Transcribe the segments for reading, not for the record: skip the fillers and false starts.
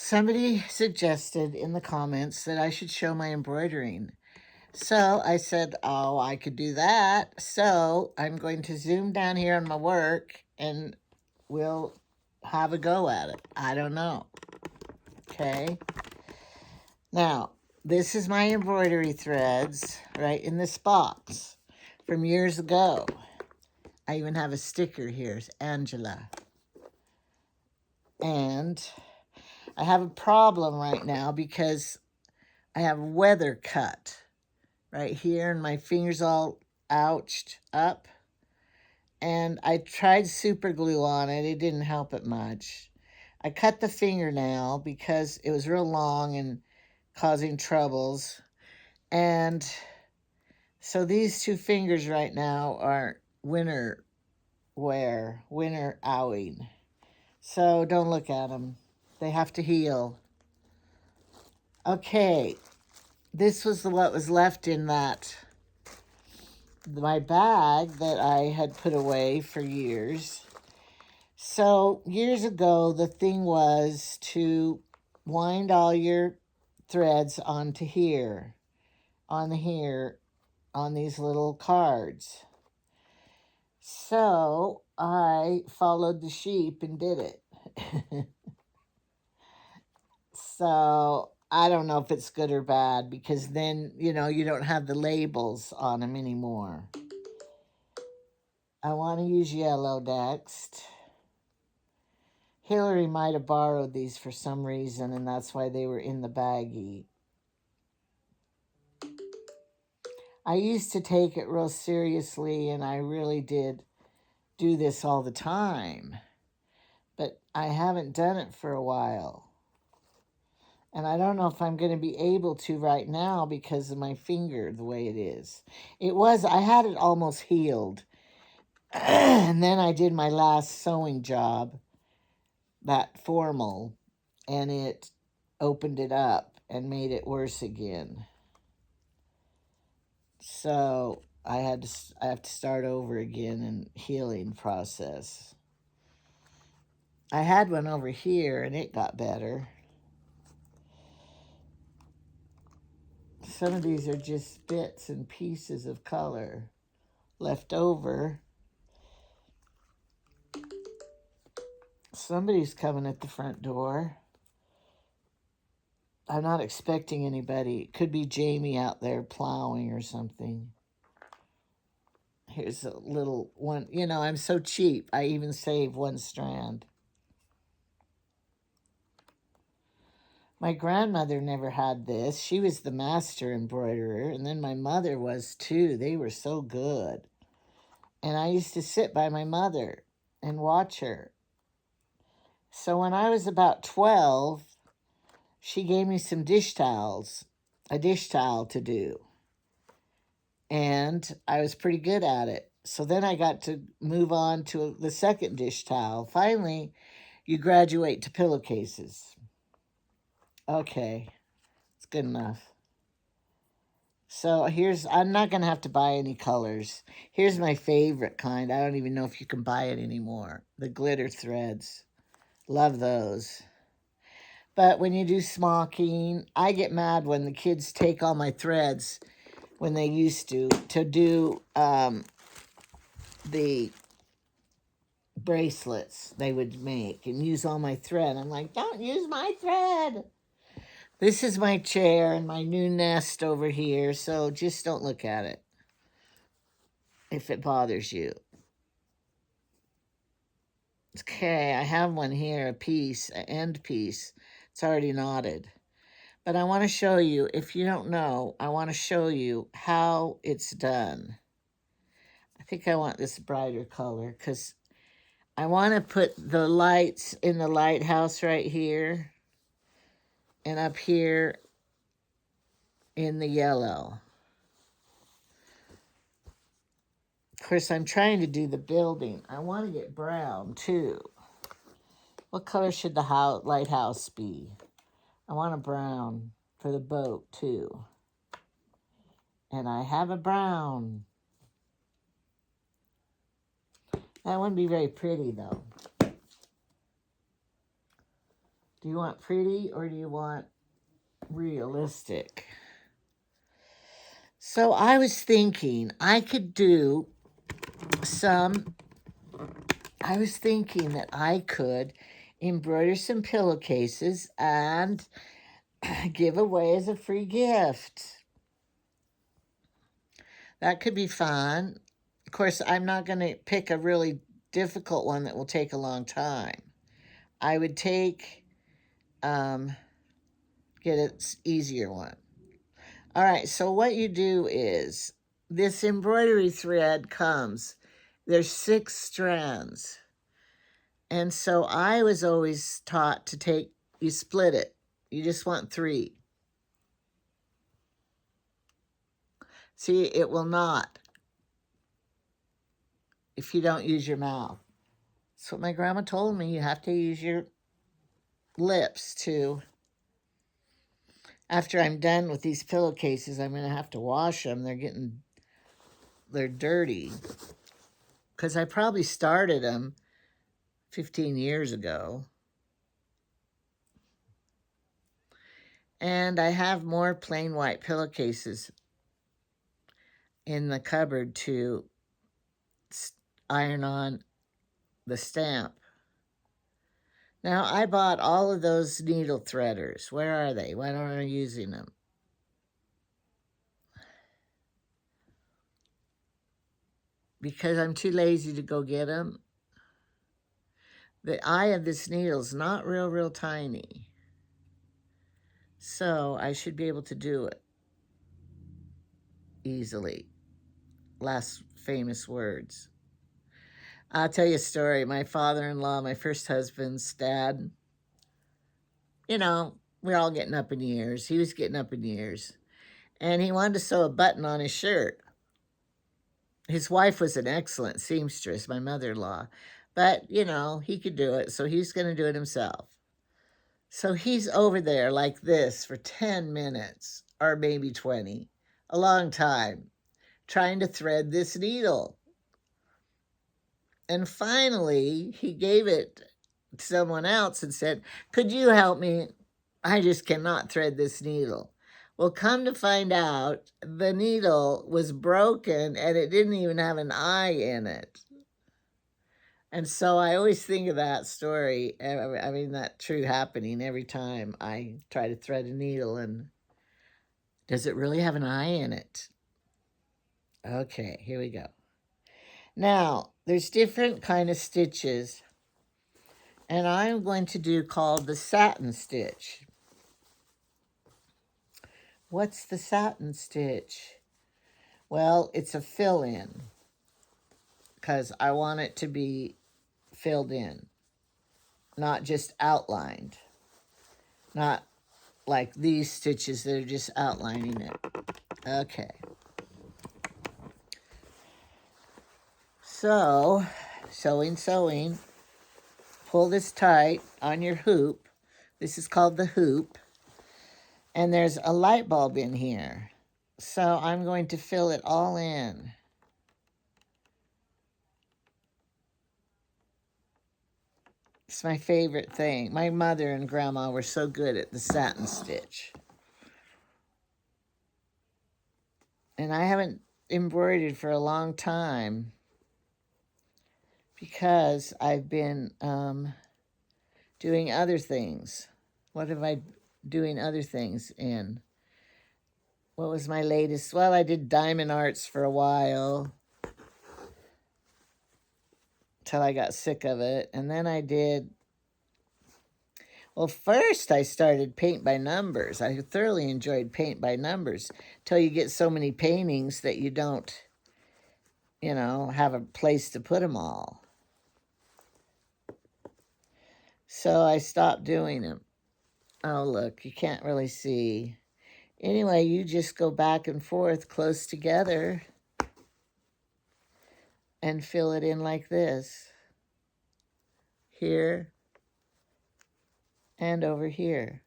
Somebody suggested in the comments that I should show my embroidering. So I said, oh, I could do that. So I'm going to zoom down here on my work and we'll have a go at it. I don't know. Okay. Now, this is my embroidery threads right in this box from years ago. I even have a sticker here. It's Angela. And I have a problem right now because I have weather cut right here and my fingers all ouched up. And I tried super glue on it. It didn't help it much. I cut the fingernail because it was real long and causing troubles. And so these two fingers right now are winter wear, winter owing. So don't look at them. They have to heal. Okay, this was what was left in my bag that I had put away for years. So years ago, the thing was to wind all your threads onto here, on these little cards. So I followed the sheep and did it. So I don't know if it's good or bad because then, you don't have the labels on them anymore. I want to use yellow next. Hillary might have borrowed these for some reason, and that's why they were in the baggie. I used to take it real seriously, and I really did do this all the time. But I haven't done it for a while. And I don't know if I'm going to be able to right now because of my finger, the way it is. I had it almost healed. And then I did my last sewing job, that formal, and it opened it up and made it worse again. So I have to start over again in healing process. I had one over here and it got better. Some of these are just bits and pieces of color left over. Somebody's coming at the front door. I'm not expecting anybody. It could be Jamie out there plowing or something. Here's a little one. I'm so cheap. I even save one strand. My grandmother never had this. She was the master embroiderer, and then my mother was too. They were so good. And I used to sit by my mother and watch her. So when I was about 12, she gave me some dish towels, a dish towel to do. And I was pretty good at it. So then I got to move on to the second dish towel. Finally, you graduate to pillowcases. Okay, it's good enough. So I'm not going to have to buy any colors. Here's my favorite kind. I don't even know if you can buy it anymore. The glitter threads. Love those. But when you do smocking, I get mad when the kids take all my threads when they used to do the bracelets they would make and use all my thread. I'm like, don't use my thread. This is my chair and my new nest over here, so just don't look at it if it bothers you. Okay, I have one here, an end piece. It's already knotted. But I want to show you, if you don't know, I want to show you how it's done. I think I want this brighter color because I want to put the lights in the lighthouse right here and up here in the yellow. Of course, I'm trying to do the building. I want to get brown, too. What color should the lighthouse be? I want a brown for the boat, too. And I have a brown. That wouldn't be very pretty, though. Do you want pretty or do you want realistic? So I was thinking I could do some, I was thinking that I could embroider some pillowcases and give away as a free gift. That could be fun. Of course, I'm not going to pick a really difficult one that will take a long time. I would take, get an easier one. All right, so what you do is this embroidery thread comes, there's 6 strands. And so I was always taught to take, you split it. You just want 3. See, it will not if you don't use your mouth. That's what my grandma told me. You have to use your lips to. After I'm done with these pillowcases, I'm going to have to wash them. They're dirty. Because I probably started them 15 years ago. And I have more plain white pillowcases in the cupboard to iron on the stamp. Now, I bought all of those needle threaders. Where are they? Why aren't I using them? Because I'm too lazy to go get them. The eye of this needle is not real tiny. So I should be able to do it easily. Last famous words. I'll tell you a story. My father-in-law, my first husband's dad, you know, we're all getting up in years. He was getting up in years. And he wanted to sew a button on his shirt. His wife was an excellent seamstress, my mother-in-law. But, you know, he could do it, so he's going to do it himself. So he's over there like this for 10 minutes, or maybe 20, a long time, trying to thread this needle. And finally, he gave it to someone else and said, "Could you help me? I just cannot thread this needle." Well, come to find out, the needle was broken and it didn't even have an eye in it. And so I always think of that story, I mean, that true happening every time I try to thread a needle. And does it really have an eye in it? Okay, here we go. Now, there's different kind of stitches, and I'm going to do called the satin stitch. What's the satin stitch? Well, it's a fill-in, because I want it to be filled in, not just outlined. Not like these stitches that are just outlining it. Okay. So, sewing. Pull this tight on your hoop. This is called the hoop. And there's a light bulb in here. So I'm going to fill it all in. It's my favorite thing. My mother and grandma were so good at the satin stitch. And I haven't embroidered for a long time because I've been doing other things. What have I doing other things in? What was my latest? Well, I did diamond arts for a while till I got sick of it. And then I did, well, first I started paint by numbers. I thoroughly enjoyed paint by numbers till you get so many paintings that you don't, you know, have a place to put them all. So I stopped doing them. Oh, look, you can't really see. Anyway, you just go back and forth close together and fill it in like this. Here and over here.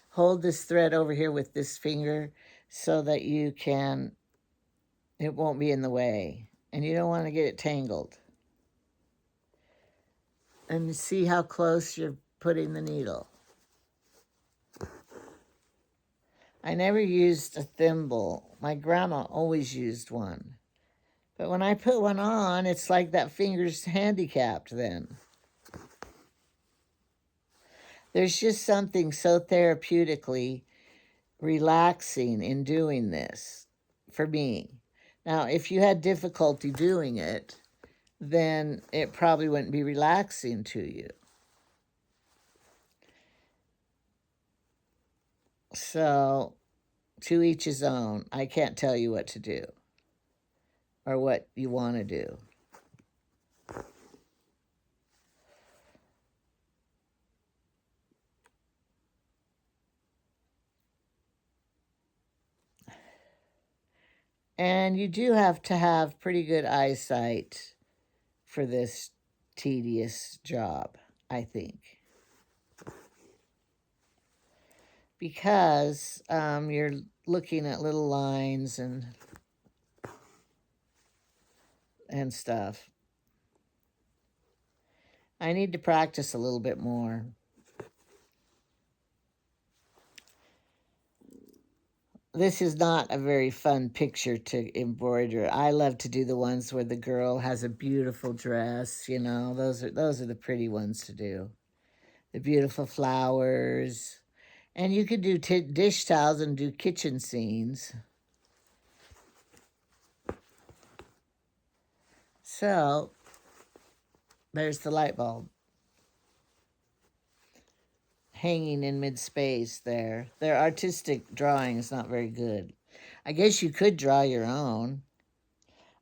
Hold this thread over here with this finger so that you can, it won't be in the way. And you don't want to get it tangled. And see how close you're putting the needle. I never used a thimble. My grandma always used one. But when I put one on, it's like that finger's handicapped then. There's just something so therapeutically relaxing in doing this for me. Now, if you had difficulty doing it, then it probably wouldn't be relaxing to you. So, to each his own. I can't tell you what to do or what you want to do. And you do have to have pretty good eyesight for this tedious job, I think. Because you're looking at little lines and stuff. I need to practice a little bit more. This is not a very fun picture to embroider. I love to do the ones where the girl has a beautiful dress, you know. Those are the pretty ones to do. The beautiful flowers. And you could do dish towels and do kitchen scenes. So, there's the light bulb hanging in mid-space there. Their artistic drawing is not very good. I guess you could draw your own.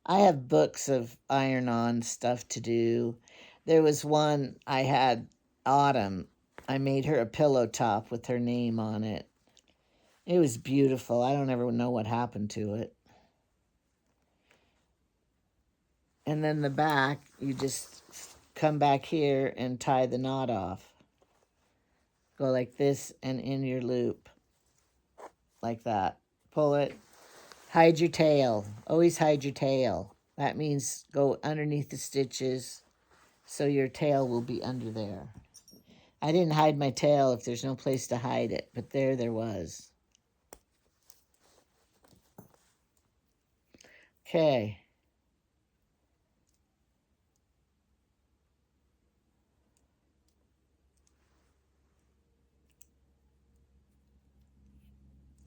I have books of iron-on stuff to do. There was one I had, Autumn. I made her a pillow top with her name on it. It was beautiful. I don't ever know what happened to it. And then the back, you just come back here and tie the knot off. Go like this and in your loop. Like that. Pull it. Hide your tail. Always hide your tail. That means go underneath the stitches so your tail will be under there. I didn't hide my tail if there's no place to hide it, but there was. Okay.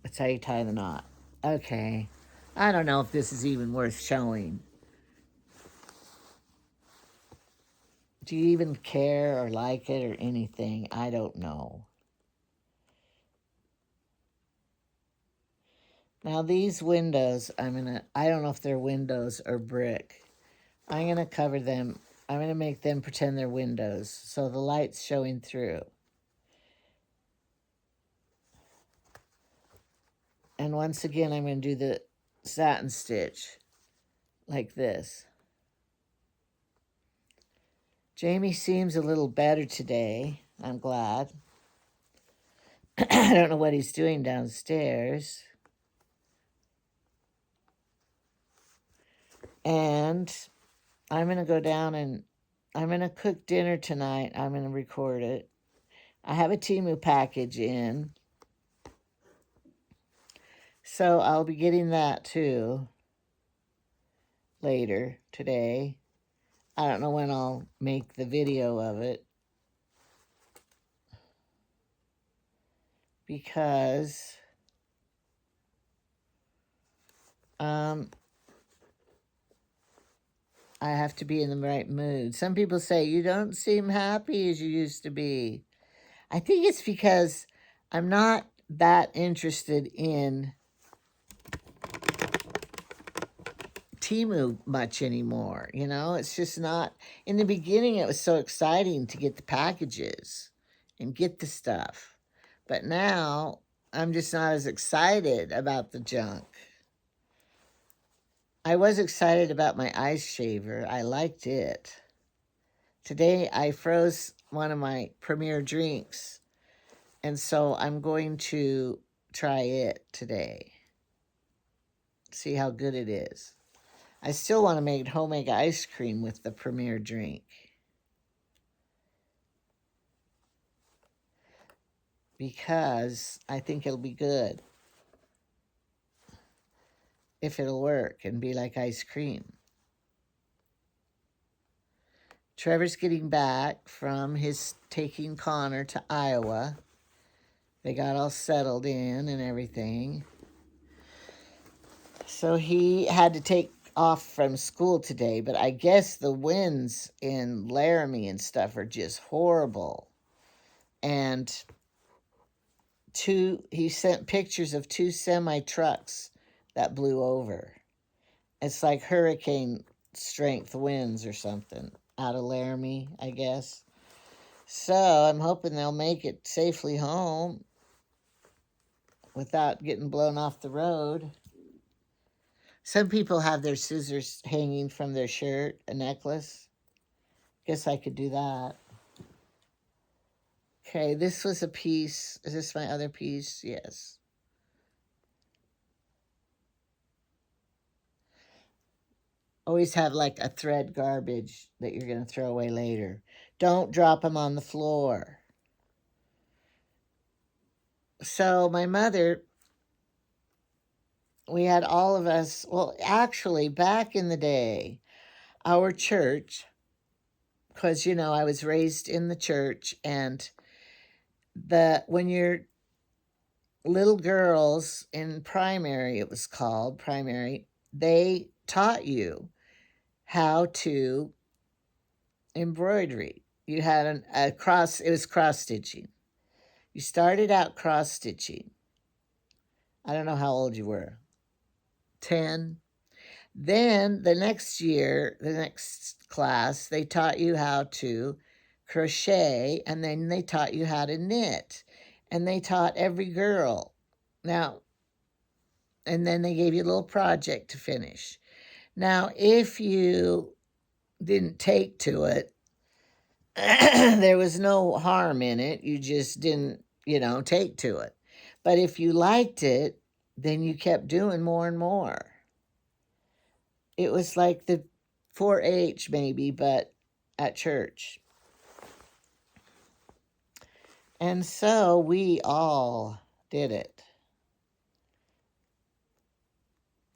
That's how you tie the knot. Okay. I don't know if this is even worth showing. Do you even care or like it or anything? I don't know. Now these windows, I don't know if they're windows or brick. I'm gonna cover them. I'm gonna make them pretend they're windows so the light's showing through. And once again, I'm gonna do the satin stitch like this. Jamie seems a little better today. I'm glad. I don't know what he's doing downstairs. And I'm going to go down and I'm going to cook dinner tonight. I'm going to record it. I have a Temu package in. So I'll be getting that too later today. I don't know when I'll make the video of it. Because I have to be in the right mood. Some people say, you don't seem happy as you used to be. I think it's because I'm not that interested in Temu much anymore. You know, it's just not. In the beginning, it was so exciting to get the packages and get the stuff. But now, I'm just not as excited about the junk. I was excited about my ice shaver. I liked it. Today, I froze one of my premier drinks. And so I'm going to try it today. See how good it is. I still want to make homemade ice cream with the premier drink. because I think it'll be good if it'll work and be like ice cream. Trevor's getting back from his taking Connor to Iowa. They got all settled in and everything. So he had to take off from school today, but I guess the winds in Laramie and stuff are just horrible. And he sent pictures of 2 semi-trucks that blew over. It's like hurricane strength winds or something out of Laramie, I guess. So I'm hoping they'll make it safely home without getting blown off the road. Some people have their scissors hanging from their shirt, a necklace. Guess I could do that. Okay, this was a piece. Is this my other piece? Yes. Always have like a thread garbage that you're going to throw away later. Don't drop them on the floor. So my mother, we had all of us, well, actually, back in the day, our church, because, you know, I was raised in the church, and when you're little girls in primary, it was called primary, they taught you how to embroidery. You had it was cross stitching. You started out cross stitching. I don't know how old you were. 10. Then the next year, the next class, they taught you how to crochet, and then they taught you how to knit. And they taught every girl. Now, and then they gave you a little project to finish. Now, if you didn't take to it, there was no harm in it. You just didn't, take to it. But if you liked it, then you kept doing more and more. It was like the 4-H maybe, but at church. And so we all did it.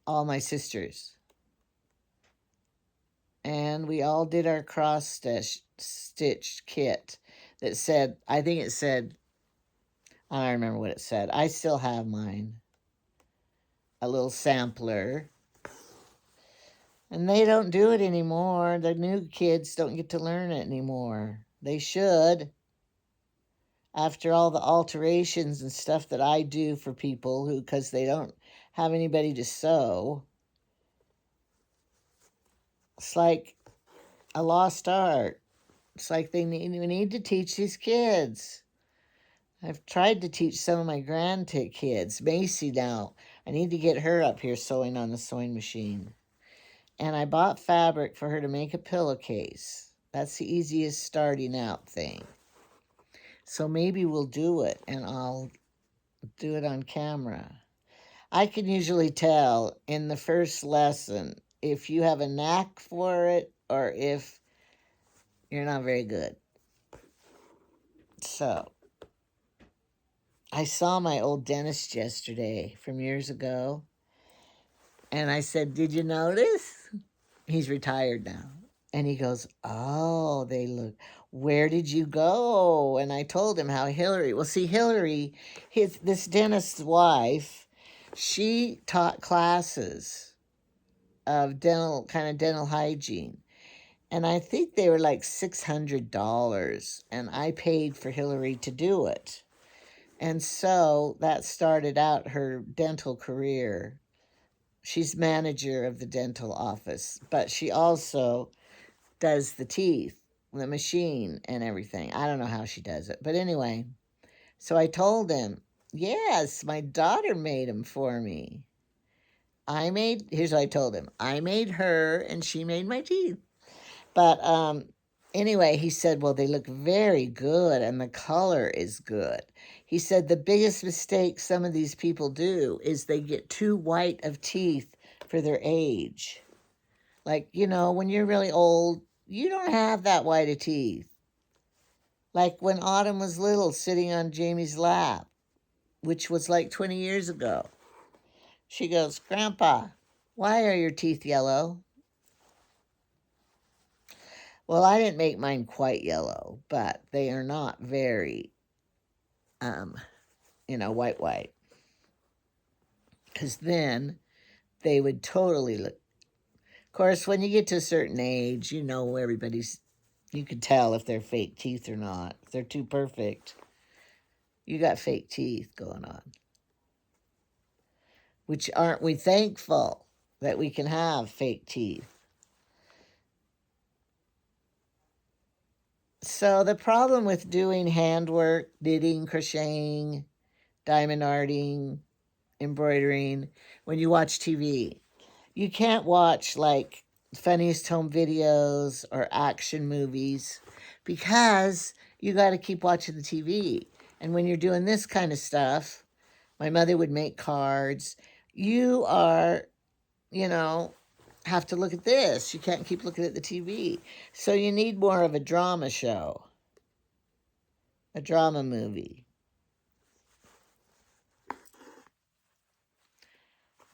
All my sisters. And we all did our cross stitch kit that said, I think it said, I don't remember what it said. I still have mine. A little sampler. And they don't do it anymore. The new kids don't get to learn it anymore. They should. After all the alterations and stuff that I do for people because they don't have anybody to sew. It's like a lost art. It's like we need to teach these kids. I've tried to teach some of my grandkids. Macy now, I need to get her up here sewing on the sewing machine. And I bought fabric for her to make a pillowcase. That's the easiest starting out thing. So maybe we'll do it, and I'll do it on camera. I can usually tell in the first lesson if you have a knack for it or if you're not very good. So, I saw my old dentist yesterday from years ago, and I said, "Did you notice?" He's retired now. And he goes, "Oh, they look, where did you go?" And I told him how Hillary, this dentist's wife, she taught classes of dental hygiene. And I think they were like $600. And I paid for Hillary to do it. And so that started out her dental career. She's manager of the dental office, but she also does the teeth, the machine, and everything. I don't know how she does it. But anyway, so I told him, yes, my daughter made them for me. Here's what I told him. I made her, and she made my teeth. But anyway, he said, well, they look very good, and the color is good. He said the biggest mistake some of these people do is they get too white of teeth for their age. Like, when you're really old, you don't have that white of teeth. Like when Autumn was little, sitting on Jamie's lap, which was like 20 years ago. She goes, "Grandpa, why are your teeth yellow?" Well, I didn't make mine quite yellow, but they are not very, um, white. Because then they would totally look. Of course, when you get to a certain age, you can tell if they're fake teeth or not. If they're too perfect, you got fake teeth going on. Which aren't we thankful that we can have fake teeth? So the problem with doing handwork, knitting, crocheting, diamond arting, embroidering, when you watch TV, you can't watch like funniest home videos or action movies because you got to keep watching the TV. And when you're doing this kind of stuff, my mother would make cards. You are, you know, have to look at this. You can't keep looking at the TV. So you need more of a drama show, a drama movie.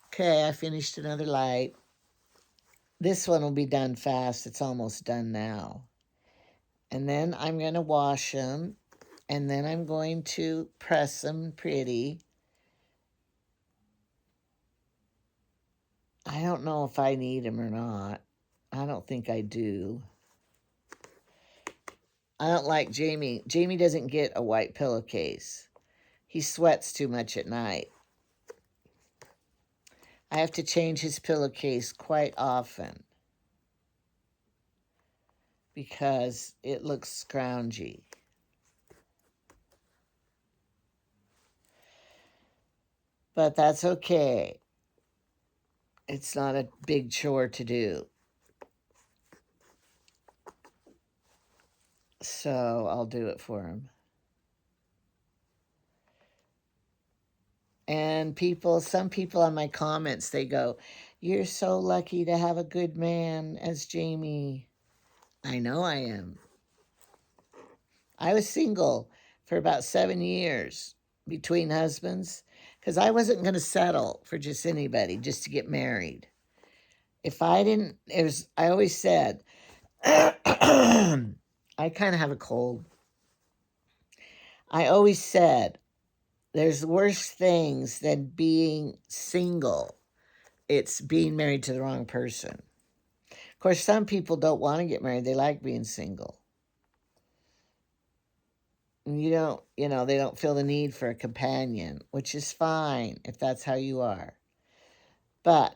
Okay, I finished another light. This one will be done fast. It's almost done now. And then I'm going to wash them. And then I'm going to press them pretty. I don't know if I need them or not. I don't think I do. I don't like Jamie. Jamie doesn't get a white pillowcase. He sweats too much at night. I have to change his pillowcase quite often because it looks scroungy. But that's okay. It's not a big chore to do. So I'll do it for him. And some people on my comments, they go, "You're so lucky to have a good man as Jamie." I know I am. I was single for about 7 years between husbands because I wasn't going to settle for just anybody just to get married. If I didn't, I always said, I kind of have a cold. I always said, there's worse things than being single. It's being married to the wrong person. Of course, some people don't want to get married. They like being single. They don't feel the need for a companion, which is fine if that's how you are. But,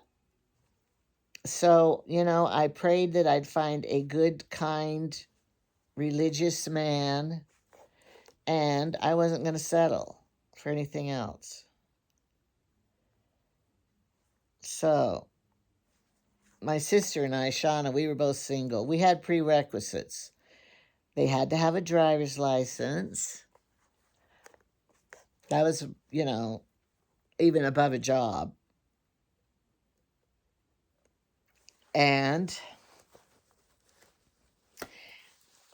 so, I prayed that I'd find a good, kind, religious man, and I wasn't going to settle for anything else. So, my sister and I, Shauna, we were both single. We had prerequisites. They had to have a driver's license. That was, even above a job. And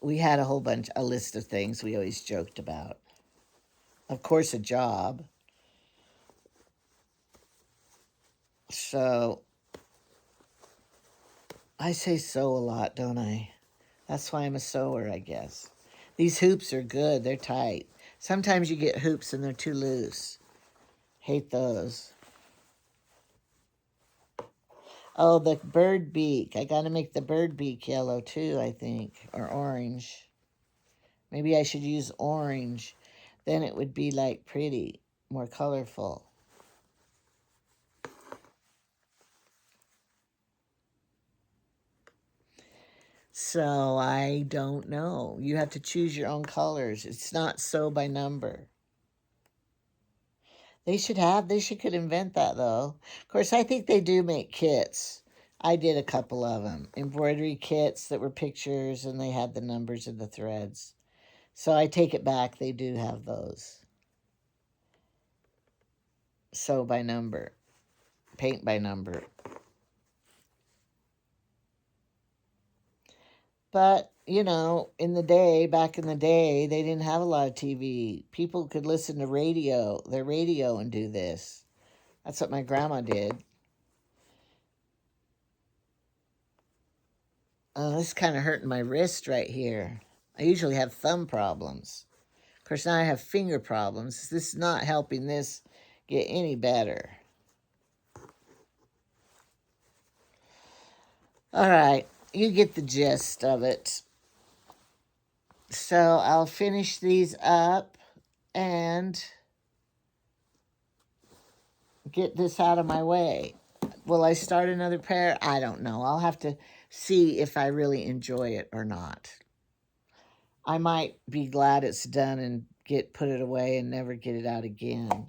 we had a list of things we always joked about. Of course, a job. So, I say sew a lot, don't I? That's why I'm a sewer, I guess. These hoops are good. They're tight. Sometimes you get hoops and they're too loose. Hate those. Oh, the bird beak. I got to make the bird beak yellow too, I think. Or orange. Maybe I should use orange. Then it would be like pretty, more colorful. So I don't know. You have to choose your own colors. It's not sew by number. They could invent that though. Of course, I think they do make kits. I did a couple of them. Embroidery kits that were pictures and they had the numbers of the threads. So I take it back. They do have those. Sew by number. Paint by number. But, back in the day, they didn't have a lot of TV. People could listen to their radio, and do this. That's what my grandma did. Oh, this is kind of hurting my wrist right here. I usually have thumb problems. Of course, now I have finger problems. This is not helping this get any better. All right, you get the gist of it. So I'll finish these up and get this out of my way. Will I start another pair? I don't know. I'll have to see if I really enjoy it or not. I might be glad it's done and put it away and never get it out again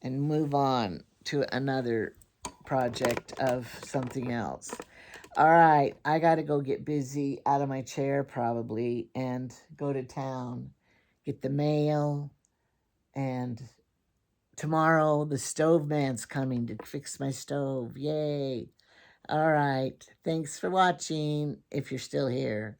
and move on to another project of something else. All right, I got to go get busy out of my chair probably and go to town, get the mail, and tomorrow the stove man's coming to fix my stove. Yay. All right, thanks for watching if you're still here.